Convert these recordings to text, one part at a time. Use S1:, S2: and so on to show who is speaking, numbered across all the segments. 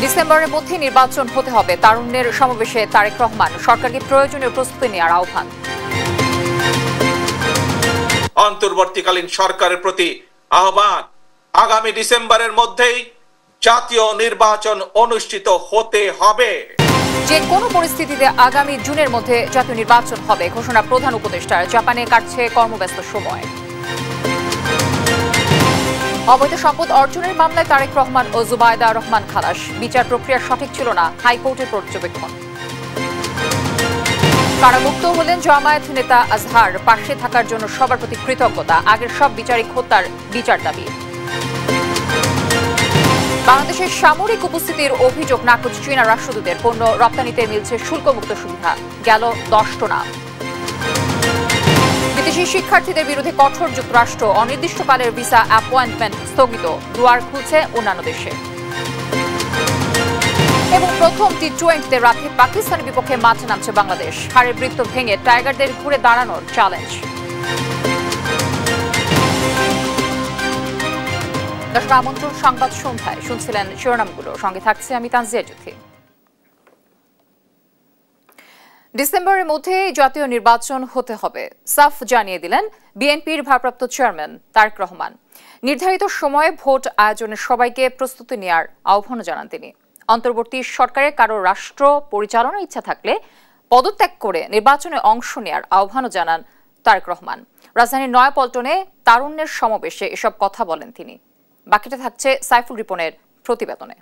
S1: ডিসেম্বরের মধ্যে নির্বাচন হতে হবে, তারুণ্যের সমাবেশে তারেক রহমান। সরকারকে প্রয়োজনীয় প্রস্তুতি নেওয়ার আহ্বান।
S2: অন্তর্বর্তীকালীন সরকারের প্রতি আহ্বান, আগামী ডিসেম্বরের মধ্যেই জাতীয় নির্বাচন অনুষ্ঠিত হতে হবে।
S1: যে কোনো পরিস্থিতিতে আগামী জুনের মধ্যে জাতীয় নির্বাচন হবে ঘোষণা প্রধান উপদেষ্টার। জাপানে কাটছে কর্মব্যস্ত সময়। অবৈধ সম্পদ অর্জনের মামলায় তারেক রহমান ও জুবায়দা রহমান খালাস। বিচার প্রক্রিয়া সঠিক ছিল না, হাইকোর্টের পর্যবেক্ষণ। কারামুক্ত হলেন জামায়াত নেতা আজহার। পাশে থাকার জন্য সবার প্রতি কৃতজ্ঞতা। আগের সব বিচারিক হত্যার বিচার দাবি। বাংলাদেশের সামরিক উপস্থিতির অভিযোগ নাকচ চীনা রাষ্ট্রদূতের। পণ্য রপ্তানিতে মিলছে শুল্কমুক্ত সুবিধা। গেল 10 টন। বিদেশি শিক্ষার্থীদের বিরুদ্ধে কঠোর যুক্তরাষ্ট্র। অনির্দিষ্টকালের ভিসা অ্যাপয়েন্টমেন্ট স্থগিত। দুয়ার খুলছে অন্যান্য দেশে। এবং প্রথম টি-20তে রাতে পাকিস্তানের বিপক্ষে মাঠে নামছে বাংলাদেশ। হারের বৃত্ত ভেঙে টাইগারদের ঘুরে দাঁড়ানোর চ্যালেঞ্জ। দর্শক, আমন্ত্রণ সংবাদ সন্ধ্যায়। শুনছিলেন শিরোনামগুলো, সঙ্গে থাকছে আমি তানজিয়া জ্যোতি। ডিসেম্বরের মধ্যে জাতীয় নির্বাচন হতে হবে, সাফ জানিয়ে দিলেন বিএনপির ভারপ্রাপ্ত চেয়ারম্যান তারেক রহমান। নির্ধারিত সময়ে ভোট আয়োজনে সবাইকে প্রস্তুতি নেওয়ার আহ্বান জানান তিনি। অন্তর্বর্তী সরকারের কারো রাষ্ট্র পরিচালনার ইচ্ছা থাকলে পদত্যাগ করে নির্বাচনে অংশ নেওয়ার আহ্বানও জানান তারেক রহমান। রাজধানীর নয়াপল্টনে তারুণ্যের সমাবেশে এসব কথা বলেন তিনি। বাকিটা থাকছে সাইফুল রিপনের প্রতিবেদনে।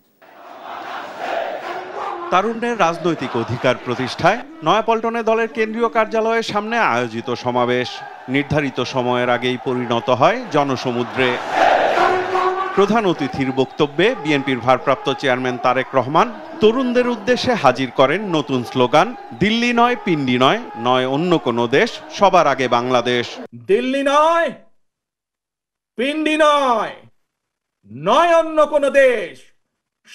S3: তারুণ্যের রাজনৈতিক অধিকার প্রতিষ্ঠায় নয়াপল্টনে দলের কেন্দ্রীয় কার্যালয়ের সামনে আয়োজিত সমাবেশ নির্ধারিত সময়ের আগেই পরিণত হয় জনসমুদ্রে। প্রধান অতিথির বক্তব্যে বিএনপির ভারপ্রাপ্ত চেয়ারম্যান তারেক রহমান তরুণদের উদ্দেশ্যে হাজির করেন নতুন স্লোগান, দিল্লি নয় পিন্ডি নয়, নয় অন্য কোনো দেশ, সবার আগে বাংলাদেশ।
S2: দিল্লি নয় পিন্ডি নয়, নয় অন্য কোনো দেশ,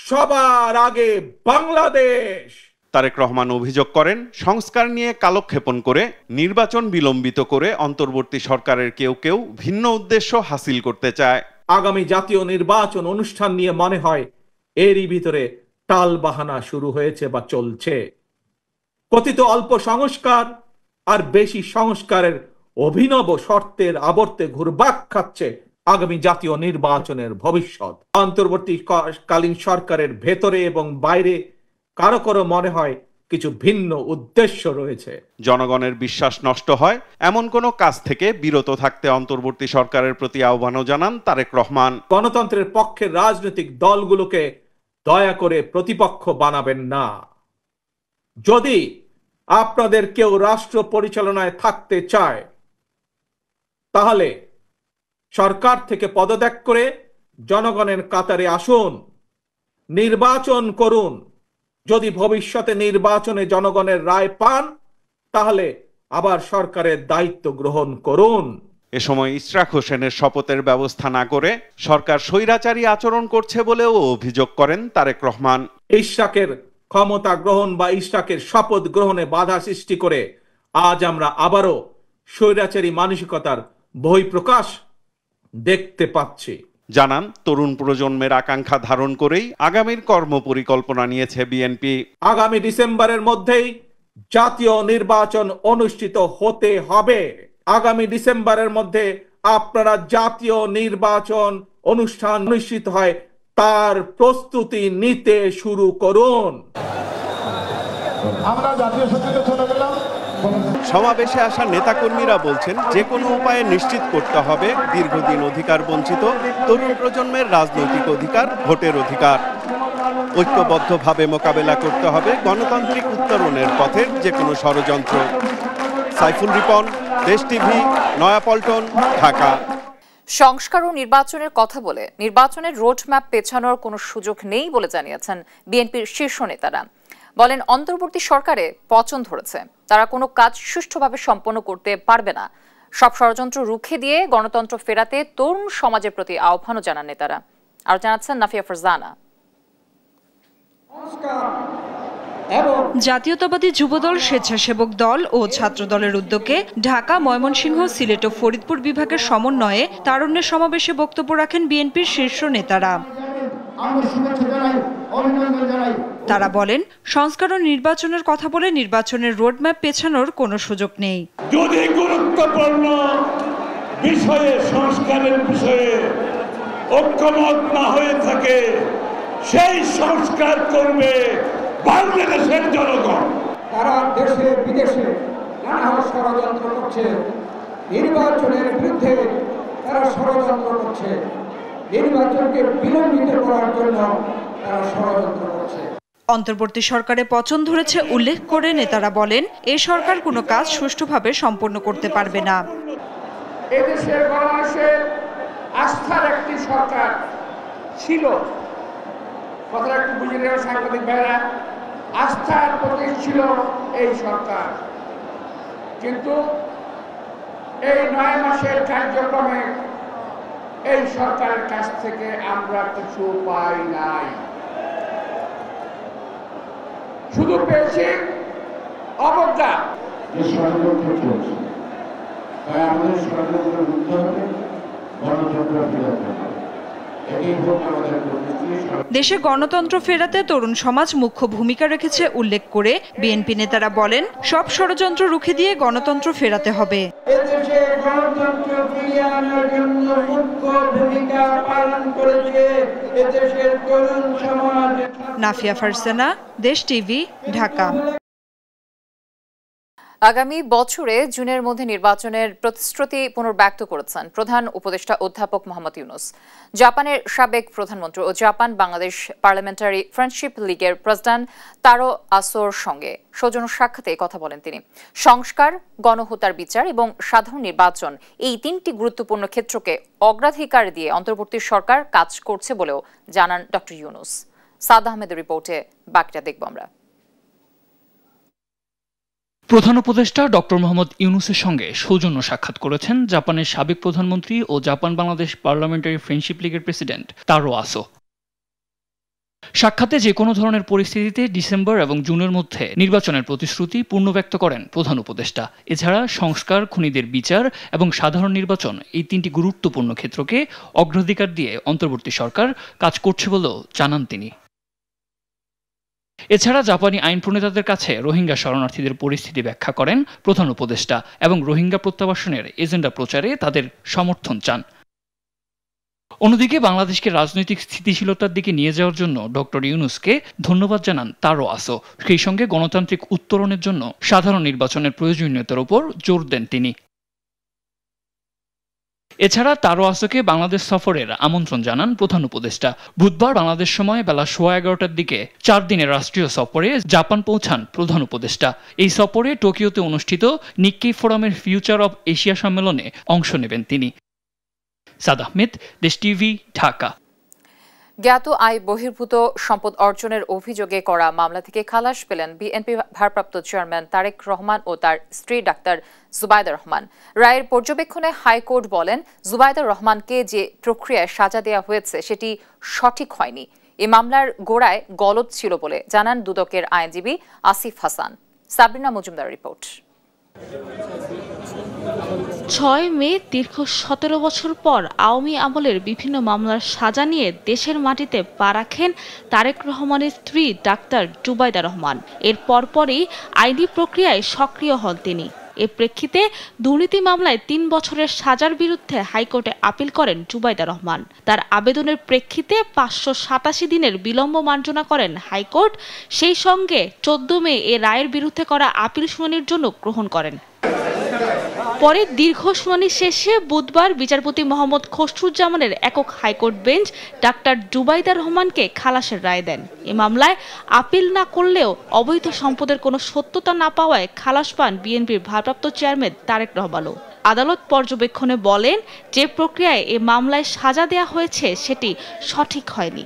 S2: সবার আগে বাংলাদেশ।
S3: তারেক রহমান অভিযোগ করেন, সংস্কার নিয়ে কালক্ষেপণ করে নির্বাচন বিলম্বিত করে অন্তর্বর্তী সরকারের কেউ কেউ ভিন্ন উদ্দেশ্য হাসিল করতে চায়।
S2: আগামী জাতীয় নির্বাচন অনুষ্ঠান নিয়ে মনে হয় এরই ভিতরে টাল বাহানা শুরু হয়েছে বা চলছে। কথিত অল্প সংস্কার আর বেশি সংস্কারের অভিনব শর্তের আবর্তে ঘুরপাক খাচ্ছে আগামী জাতীয় নির্বাচনের ভবিষ্যৎ। অন্তর্বর্তীকালীন সরকারের ভেতরে এবং বাইরে কারো কারো মনে হয় কিছু ভিন্ন উদ্দেশ্য রয়েছে।
S3: জনগণের বিশ্বাস নষ্ট হয় এমন কোনো কাজ থেকে বিরত থাকতে অন্তর্বর্তী সরকারের প্রতি আহ্বানও জানান তারেক রহমান।
S2: গণতন্ত্রের পক্ষের রাজনৈতিক দলগুলোকে দয়া করে প্রতিপক্ষ বানাবেন না। যদি আপনাদের কেউ রাষ্ট্র পরিচালনায় থাকতে চায় তাহলে সরকার থেকে পদত্যাগ করে জনগণের কাতারে আসুন, নির্বাচন করুন। যদি ভবিষ্যতে নির্বাচনে জনগণের রায় পান তাহলে আবার সরকারের দায়িত্ব গ্রহণ করুন।
S3: এ সময় ইশরাক হোসেনের শপথের ব্যবস্থা না করে সরকার স্বৈরাচারী আচরণ করছে বলেও অভিযোগ করেন তারেক রহমান।
S2: ইশরাকের ক্ষমতা গ্রহণ বা ইশরাকের শপথ গ্রহণে বাধা সৃষ্টি করে আজ আমরা আবারও স্বৈরাচারী মানসিকতার বহিঃপ্রকাশ দেখতে পাচ্ছি।
S3: জানান, তরুণ প্রজন্মের আকাঙ্ক্ষা ধারণ করেই আগামীর কর্মপরিকল্পনা নিয়েছে বিএনপি।
S2: আগামী ডিসেম্বরের মধ্যেই জাতীয় নির্বাচন অনুষ্ঠিত হতে হবে। আগামী ডিসেম্বরের মধ্যে আপনারা জাতীয় নির্বাচন অনুষ্ঠান অনুষ্ঠিত হয় তার প্রস্তুতি নিতে শুরু করুন।
S4: আমরা জাতীয় সঙ্গীতে চলে গেলাম।
S3: সমাবেশে আসা নেতাকর্মীরা বলছেন, যে কোনো উপায়ে নিশ্চিত করতে হবে দীর্ঘদিন অধিকার বঞ্চিত তরুণ প্রজন্মের রাজনৈতিক অধিকার, ভোটের অধিকার। ঐক্যবদ্ধভাবে মোকাবেলা করতে হবে গণতান্ত্রিক উত্তরণের পথের যে কোনো ষড়যন্ত্র। সাইফুল রিপন, দেশ টিভি, নয়াপল্টন, ঢাকা।
S1: সংস্কার ও নির্বাচনের কথা বলে নির্বাচনের রোডম্যাপ পেছানোর কোনো সুযোগ নেই বলে জানিয়েছেন বিএনপির শীর্ষ নেতারা। বলেন, অন্তর্বর্তী সরকারে পচন ধরেছে, তারা কোনো কাজ সুষ্ঠুভাবে সম্পন্ন করতে পারবে না। সব ষড়যন্ত্র রুখে দিয়ে গণতন্ত্র ফেরাতে তরুণ সমাজের প্রতি আহ্বানও জানান নেতারা। আর জানাচ্ছেন নাফিয়া ফারজানা।
S5: জাতীয়তাবাদী যুবদল, স্বেচ্ছাসেবক দল ও ছাত্র দলের উদ্যোগে ঢাকা, ময়মনসিংহ, সিলেট ও ফরিদপুর বিভাগের সমন্বয়ে তারুণ্যের সমাবেশে বক্তব্য রাখেন বিএনপির শীর্ষ নেতারা।
S4: অভিনন্দন জানাই।
S5: তারা বলেন সংস্কার ও নির্বাচনের কথা বলে নির্বাচনের রোডম্যাপ পেছানোর কোনো সুযোগ নেই।
S6: যদি গুরুত্বপূর্ণ বিষয়ে সংস্কারের বিষয়ে ঐক্যমত না হয়ে থাকে সেই সংস্কার করবে বাংলাদেশের জনগণ।
S4: তারা দেশে বিদেশে নানা ষড়যন্ত্র করছে, নির্বাচনের বিরুদ্ধে তারা ষড়যন্ত্র করছে, নির্বাচনকে বিলম্বিত করার জন্য তারা ষড়যন্ত্র করছে।
S5: অন্তর্বর্তী সরকারে পতন ধরেছে উল্লেখ করে নেতারা বলেন এই সরকার কোনো কাজ সুষ্ঠুভাবে সম্পন্ন করতে পারবে না।
S4: এদেশের গণমানুষের আস্থার একটি সরকার ছিল, কথাটা একটু বুঝে নেওয়া সাংবাদিক ভাইরা, আস্থার প্রতীক ছিল এই সরকার, কিন্তু এই 9 মাসের কার্যক্রমে এই সরকারের কাছ থেকে আমরা কিছু পাই নাই, শুধু পেয়েছি অবজ্ঞা।
S7: যে ষড়যন্ত্র চলছে তাই আমাদের ষড়যন্ত্র রুখতে হবে, গণতন্ত্র ফেরাতে হবে।
S5: দেশে গণতন্ত্র ফেরাতে তরুণ সমাজ মুখ্য ভূমিকা রেখেছে উল্লেখ করে বিএনপি নেতারা বলেন সব ষড়যন্ত্র রুখে দিয়ে গণতন্ত্র ফেরাতে হবে।
S4: এদেশে গণতন্ত্র ফিরিয়ে আনার জন্য মুখ্য ভূমিকা পালন করেছে এদেশের তরুণ সমাজ।
S5: নাফিয়া ফারসানা, দেশ টিভি, ঢাকা।
S1: আগামী বছরে জুনের মধ্যে নির্বাচনের প্রতিশ্রুতি পুনর্ব্যক্ত করেছেন প্রধান উপদেষ্টা অধ্যাপক মোহাম্মদ ইউনূস। জাপানের সাবেক প্রধানমন্ত্রী ও জাপান বাংলাদেশ পার্লামেন্টারি ফ্রেন্ডশিপ লীগের প্রেসিডেন্ট তারো আসোর সঙ্গে সৌজন্য সাক্ষাতে কথা বলেন তিনি। সংস্কার, গণহত্যার বিচার এবং সাধারণ নির্বাচন এই 3টি গুরুত্বপূর্ণ ক্ষেত্রকে অগ্রাধিকার দিয়ে অন্তর্বর্তী সরকার কাজ করছে বলেও জানান ড ইউনূস। সাদ আহমেদের রিপোর্টে বাকিটা দেখব আমরা।
S8: প্রধান উপদেষ্টা ডক্টর মোহাম্মদ ইউনূসের সঙ্গে সৌজন্য সাক্ষাৎ করেছেন জাপানের সাবেক প্রধানমন্ত্রী ও জাপান বাংলাদেশ পার্লামেন্টারি ফ্রেন্ডশিপ লীগের প্রেসিডেন্ট তারো আসো। সাক্ষাতে যে কোনো ধরনের পরিস্থিতিতে ডিসেম্বর এবং জুনের মধ্যে নির্বাচনের প্রতিশ্রুতি পুনর্ব্যক্ত করেন প্রধান উপদেষ্টা। এছাড়া সংস্কার, খুনিদের বিচার এবং সাধারণ নির্বাচন এই 3টি গুরুত্বপূর্ণ ক্ষেত্রকে অগ্রাধিকার দিয়ে অন্তর্বর্তী সরকার কাজ করছে বলেও জানান তিনি। এছাড়া জাপানি আইন প্রণেতাদের কাছে রোহিঙ্গা শরণার্থীদের পরিস্থিতি ব্যাখ্যা করেন প্রধান উপদেষ্টা এবং রোহিঙ্গা প্রত্যাবাসনের এজেন্ডা প্রচারে তাদের সমর্থন চান। অন্যদিকে বাংলাদেশকে রাজনৈতিক স্থিতিশীলতার দিকে নিয়ে যাওয়ার জন্য ডক্টর ইউনূসকে ধন্যবাদ জানান তারো আসো। সেই সঙ্গে গণতান্ত্রিক উত্তরণের জন্য সাধারণ নির্বাচনের প্রয়োজনীয়তার উপর জোর দেন তিনি। এছাড়া তারো আসোকে বাংলাদেশ সফরের আমন্ত্রণ জানান প্রধান উপদেষ্টা। বুধবার বাংলাদেশ সময় বেলা 11:15টার দিকে 4 দিনের রাষ্ট্রীয় সফরে জাপান পৌঁছান প্রধান উপদেষ্টা। এই সফরে টোকিওতে অনুষ্ঠিত নিক্কেই ফোরামের ফিউচার অব এশিয়া সম্মেলনে অংশ নেবেন তিনি। সাদ আহমেদ, দেশ টিভি, ঢাকা।
S1: জ্ঞাত আয় বহির্ভূত সম্পদ অর্জনের অভিযোগে করা মামলা থেকে খালাস পেলেন বিএনপি ভারপ্রাপ্ত চেয়ারম্যান তারেক রহমান ও তার স্ত্রী ডাক্তার জুবাইদা রহমান। রায়ের পর্যবেক্ষণে হাইকোর্ট বলেন জুবাইদা রহমানকে যে প্রক্রিয়ায় সাজা দেওয়া হয়েছে সেটি সঠিক হয়নি। এ মামলার গোড়ায় গলদ ছিল বলে জানান দুদকের আইনজীবী আসিফ হাসান। সাবরিনা মজুমদার রিপোর্ট।
S9: 6 মে দীর্ঘ 17 বছর পর আওয়ামী আমলের বিভিন্ন মামলার সাজা নিয়ে দেশের মাটিতে পা রাখেন তারেক রহমানের স্ত্রী ডাক্তার জুবাইদা রহমান। এর পরপরই আইনি প্রক্রিয়ায় সক্রিয় হন তিনি। এ প্রেক্ষিতে দুর্নীতি মামলায় 3 বছরের সাজার বিরুদ্ধে হাইকোর্টে আপিল করেন জুবাইদা রহমান। তার আবেদনের প্রেক্ষিতে 587 দিনের বিলম্ব মার্জনা করেন হাইকোর্ট। সেই সঙ্গে 14 মে এ রায়ের বিরুদ্ধে করা আপিল শুনানির জন্য গ্রহণ করেন। পরে দীর্ঘ শুনানি শেষে বুধবার বিচারপতি মোহাম্মদ খসরুজ্জামানের একক হাইকোর্ট বেঞ্চ ডাক্তার জুবাইদা রহমানকে খালাসের রায় দেন। এ মামলায় আপিল না করলেও অবৈধ সম্পদের কোনো সত্যতা না পাওয়ায় খালাস পান বিএনপির ভারপ্রাপ্ত চেয়ারম্যান তারেক রহমানও। আদালত পর্যবেক্ষণে বলেন যে প্রক্রিয়ায় এ মামলায় সাজা দেওয়া হয়েছে সেটি সঠিক হয়নি।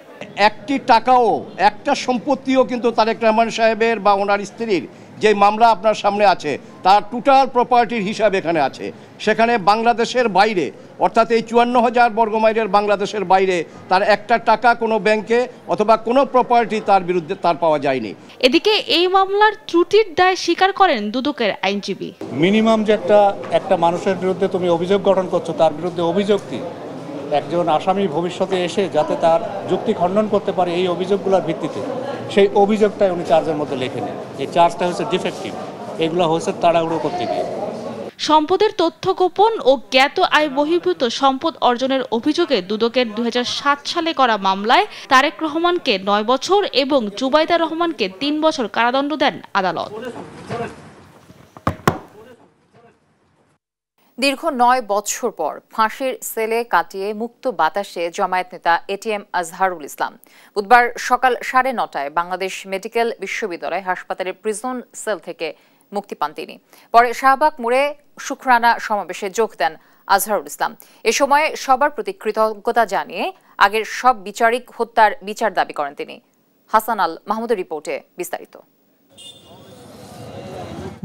S10: একটি টাকাও, একটা সম্পত্তিও কিন্তু তারেক রহমান সাহেবের বা ওনার স্ত্রীর যে মামলা আপনার সামনে আছে তার টোটাল প্রপার্টির হিসাব এখানে আছে। সেখানে বাংলাদেশের বাইরে, অর্থাৎ এই 54,000 বর্গমাইলের বাংলাদেশের বাইরে তার একটা টাকা কোনো ব্যাংকে অথবা কোনো প্রপার্টি তার বিরুদ্ধে তার পাওয়া যায়নি।
S9: এদিকে এই মামলার ত্রুটির দায় স্বীকার করেন দুদকের আইনজীবী।
S11: মিনিমাম যে একটা মানুষের বিরুদ্ধে তুমি অভিযোগ গঠন করছো তার বিরুদ্ধে অভিযোগ কি, একজন আসামি ভবিষ্যতে এসে যাতে তার যুক্তি খণ্ডন করতে পারে এই অভিযোগগুলোর ভিত্তিতে, সেই অভিযোগটাই উনি চার্জের মধ্যে লেখে নেন। এই চার্জটা হচ্ছে ডিফেক্টিভ, এগুলো হচ্ছে তাড়াহুড়ো করতে গিয়ে।
S9: সম্পদের তথ্য গোপন ও জ্ঞাত আয় বহির্ভূত সম্পদ অর্জনের অভিযোগে দুদকের 2007 সালে করা মামলায় তারেক রহমানকে 9 বছর এবং জুবাইদা রহমানকে 3 বছর কারাদণ্ড দেন আদালত।
S1: দীর্ঘ 9 বছর পর ফাঁসির সেলে কাটিয়ে মুক্ত বাতাসে জামায়াত নেতা এটিএম আজহারুল ইসলাম বুধবার সকাল 9:30টায় বাংলাদেশ মেডিকেল বিশ্ববিদ্যালয় হাসপাতালের প্রিজন সেল থেকে মুক্তি পান তিনি। পরে শাহবাগ মোড়ে শুকরানা সমাবেশে যোগ দেন আজহারুল ইসলাম। এ সময় সবার প্রতি কৃতজ্ঞতা জানিয়ে আগের সব বিচারিক হত্যার বিচার দাবি করেন তিনি। হাসান আল মাহমুদের রিপোর্টে বিস্তারিত।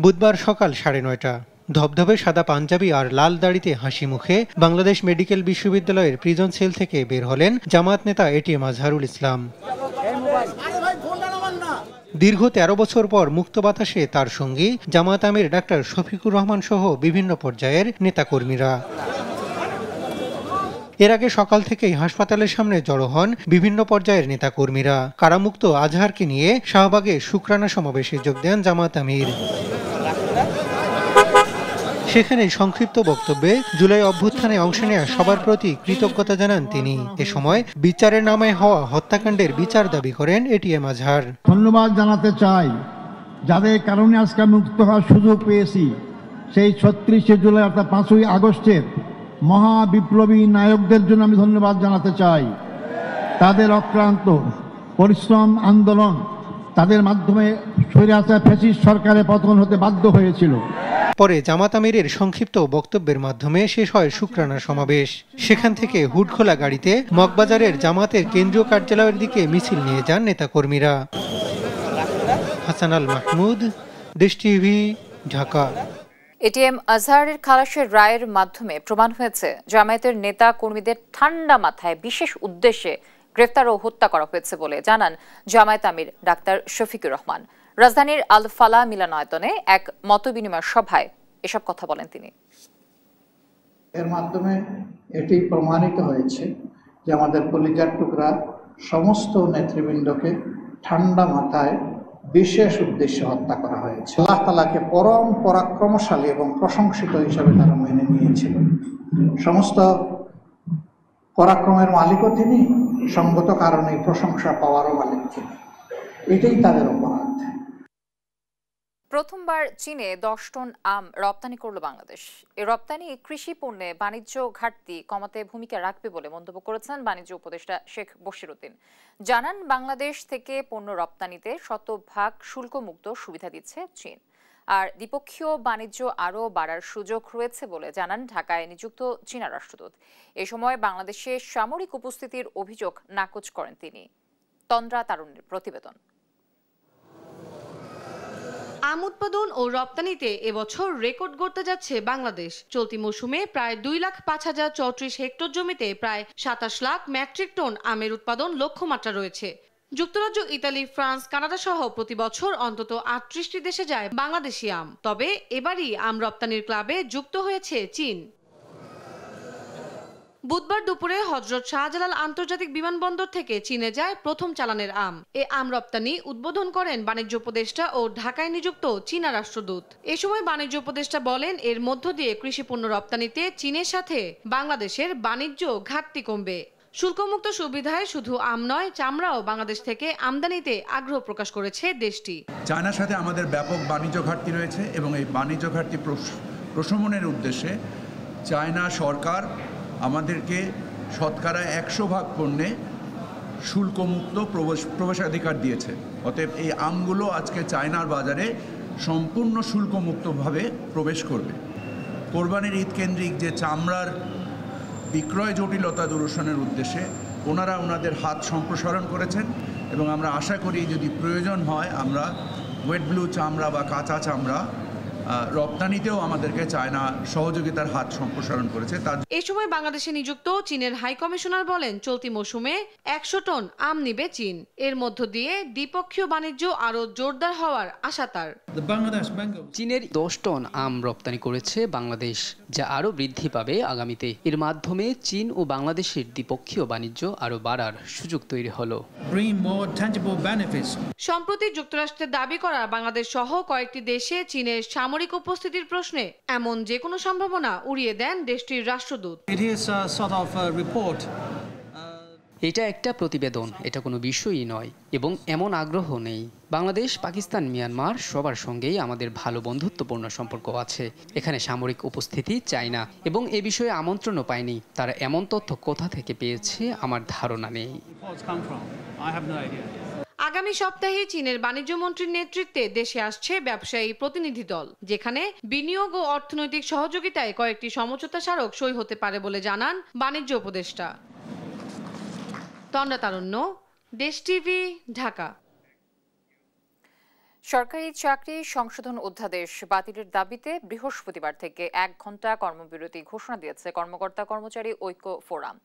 S12: বুধবার সকাল 9:30টা ধবধবে সাদা পাঞ্জাবি আর লাল দাড়িতে হাসি মুখে বাংলাদেশ মেডিকেল বিশ্ববিদ্যালয়ের প্রিজন সেল থেকে বের হলেন জামায়াত নেতা এটিএম আজহারুল ইসলাম। দীর্ঘ 13 বছর পর মুক্ত বাতাসে তার সঙ্গী জামায়াত আমির ডাক্তার শফিকুর রহমান সহ বিভিন্ন পর্যায়ের নেতাকর্মীরা। এর আগে সকাল থেকেই হাসপাতালের সামনে জড়ো হন বিভিন্ন পর্যায়ের নেতাকর্মীরা। কারামুক্ত আজহারকে নিয়ে শাহবাগে শুকরানা সমাবেশে যোগ দেন জামায়াত আমির। সেখানে সংক্ষিপ্ত বক্তব্যে জুলাই অভ্যুত্থানে অংশ নেওয়া সবার প্রতি কৃতজ্ঞতা জানান তিনি। এ সময় বিচারের নামে হওয়া হত্যাকাণ্ডের বিচার দাবি করেন এটিএম আজহার।
S13: ধন্যবাদ জানাতে চাই যাদের কারণে আজকে মুক্ত হওয়ার সুযোগ পেয়েছি। সেই 36শে জুলাই অর্থাৎ 5ই আগস্টের মহা বিপ্লবী নায়কদের জন্য আমি ধন্যবাদ জানাতে চাই। তাদের অক্লান্ত পরিশ্রম আন্দোলন, তাদের মাধ্যমে স্বৈরাচার ফ্যাসিস্ট সরকারের পতন হতে বাধ্য হয়েছিল।
S12: পরে জামাত আমিরের সংক্ষিপ্ত বক্তব্যের মাধ্যমে শেষ হয় শুকরানা সমাবেশ। সেখান থেকে হুডখোলা গাড়িতে মগবাজারের জামাতের কেন্দ্রীয় কার্যালয়ের দিকে মিছিল নিয়ে যান নেতাকর্মীরা। হাসান আল মাহমুদ, দেশ টিভি, ঢাকা।
S1: এটিএম আজহারের খালাসের রায়ের মাধ্যমে প্রমাণ হয়েছে জামায়াতের নেতা কর্মীদের ঠান্ডা মাথায় বিশেষ উদ্দেশ্যে গ্রেফতার ও হত্যা করা হয়েছে বলে জানান জামায়াত আমির ডাক্তার শফিকুর রহমান। রাজধানীর আল ফালা মিলনায়তনে এক মতবিনিময় সভায় এসব কথা বলেন তিনি।
S14: এর মাধ্যমে এটি প্রমাণিত হয়েছে যে আমাদের কলিজার টুকরা সমস্ত নেতৃবৃন্দকে ঠান্ডা মাথায় বিশেষ উদ্দেশ্যে হত্যা করা হয়েছে। আল্লাহ তাআলাকে পরম পরাক্রমশালী এবং প্রশংসিত হিসাবে তারা মেনে নিয়েছিল। সমস্ত পরাক্রমের মালিকও তিনি, সঙ্গত কারণে প্রশংসা পাওয়ারও মালিক তিনি। এটাই তাদের অপরাধ।
S1: প্রথমবার চীনে 10 টন আম রপ্তানি করল বাংলাদেশ। এই রপ্তানি কৃষি পণ্যে বাণিজ্য ঘাটতি কমাতে ভূমিকা রাখবে বলে মন্তব্য করেছেন বাণিজ্য উপদেষ্টা শেখ বশির উদ্দিন। জানান, বাংলাদেশ থেকে পণ্য রপ্তানিতে 100% শুল্কমুক্ত সুবিধা দিচ্ছে চীন। আর দ্বিপক্ষীয় বাণিজ্য আরও বাড়ার সুযোগ রয়েছে বলে জানান ঢাকায় নিযুক্ত চীনা রাষ্ট্রদূত। এ সময় বাংলাদেশে সামরিক উপস্থিতির অভিযোগ নাকচ করেন তিনি। তন্দ্রা তারুণ্যের প্রতিবেদন।
S15: আম উৎপাদন ও রপ্তানিতে এবছর রেকর্ড গড়তে যাচ্ছে বাংলাদেশ। চলতি মৌসুমে প্রায় 2,05,034 হেক্টর জমিতে প্রায় 27 লাখ মেট্রিক টন আমের উৎপাদন লক্ষ্যমাত্রা রয়েছে। যুক্তরাজ্য, ইতালি, ফ্রান্স, কানাডা সহ প্রতি বছর অন্তত 38টি দেশে যায় বাংলাদেশি আম। তবে এবারই আম রপ্তানির ক্লাবে যুক্ত হয়েছে চীন। বুধবার দুপুরে হযরত শাহজালাল আন্তর্জাতিক বিমানবন্দর থেকে চীনে যায় প্রথম চালানের আম। এ আম রপ্তানি উদ্বোধন করেন বাণিজ্য উপদেষ্টা ও ঢাকায় নিযুক্ত চীনা রাষ্ট্রদূত। এ সময় বাণিজ্য উপদেষ্টা বলেন, এর মধ্য দিয়ে কৃষি পণ্য রপ্তানিতে চীনের সাথে বাংলাদেশের বাণিজ্য ঘাটতি কমবে। শুল্কমুক্ত সুবিধায় শুধু আম নয়, চামড়াও বাংলাদেশ থেকে আমদানিতে আগ্রহ প্রকাশ করেছে দেশটি।
S16: চায়নার সাথে আমাদের ব্যাপক বাণিজ্য ঘাটতি রয়েছে এবং এই বাণিজ্য ঘাটতি প্রশমনের উদ্দেশ্যে চায়না সরকার আমাদেরকে শতকরা 100% পণ্যে শুল্কমুক্ত প্রবেশাধিকার দিয়েছে। অতএব এই আমগুলো আজকে চায়নার বাজারে সম্পূর্ণ শুল্কমুক্তভাবে প্রবেশ করবে। কোরবানির ঈদ কেন্দ্রিক যে চামড়ার বিক্রয় জটিলতা দূরীকরণের উদ্দেশ্যে ওনারা ওনাদের হাত সম্প্রসারণ করেছেন এবং আমরা আশা করি যদি প্রয়োজন হয় আমরা ওয়েট ব্লু চামড়া বা কাঁচা চামড়া রপ্তানিতেও আমাদেরকে চায়না সহযোগিতার হাত সম্প্রসারণ করেছে।
S15: এই সময় বাংলাদেশে নিযুক্ত চীনের হাই কমিশনার বলেন, চলতি মৌসুমে 100 টন আম নিবে চীন। এর মধ্য দিয়ে দ্বিপক্ষীয় বাণিজ্য আরো জোরদার হওয়ার আশা তার।
S17: চীনের 10 টন আম রপ্তানি করেছে বাংলাদেশ, যা আরো বৃদ্ধি পাবে আগামীতে। এর মাধ্যমে চীন ও বাংলাদেশের দ্বিপক্ষীয় বাণিজ্য আরো বাড়ার সুযোগ তৈরি হলো।
S15: সম্প্রতি যুক্তরাষ্ট্রের দাবি করা বাংলাদেশ সহ কয়েকটি দেশে চীনের সামরিক উপস্থিতির প্রশ্নে এমন যে কোনো সম্ভাবনা উড়িয়ে দেন দেশটির রাষ্ট্রদূত।
S17: এটা একটা প্রতিবেদন, এটা কোনো বিষয়ই নয় এবং এমন আগ্রহ নেই। বাংলাদেশ, পাকিস্তান, মিয়ানমার সবার সঙ্গেই আমাদের ভালো বন্ধুত্বপূর্ণ সম্পর্ক আছে। এখানে সামরিক উপস্থিতি চাই না এবং এ বিষয়ে আমন্ত্রণও পাইনি। তারা এমন তথ্য কোথা থেকে পেয়েছে আমার ধারণা নেই।
S15: আগামী সপ্তাহে চীনের বাণিজ্য মন্ত্রীর নেতৃত্বে দেশে আসছে ব্যবসায়ী প্রতিনিধি দল, যেখানে বিনিয়োগ ও অর্থনৈতিক সহযোগিতায় কয়েকটি সমঝোতা স্মারক সই হতে পারে বলে জানান বাণিজ্য উপদেষ্টা। তন্দ্রা তারুণ্য, দেশ টিভি, ঢাকা।
S1: সরকারি চাকরি সংশোধন অধ্যাদেশ বাতিলের দাবিতে বৃহস্পতিবার থেকে 1 ঘণ্টা কর্মবিরতি ঘোষণা দিয়েছে কর্মকর্তা কর্মচারী ঐক্য ফোরাম।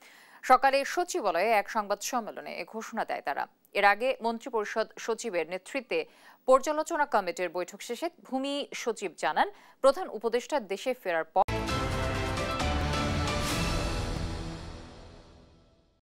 S1: সকালে সচিবালয়ে এক সংবাদ সম্মেলনে এ ঘোষণা দেয় তারা। এর আগে মন্ত্রিপরিষদ সচিবের নেতৃত্বে পর্যালোচনা কমিটির বৈঠক শেষে ভূমি সচিব জানান, প্রধান উপদেষ্টা দেশে ফেরার পর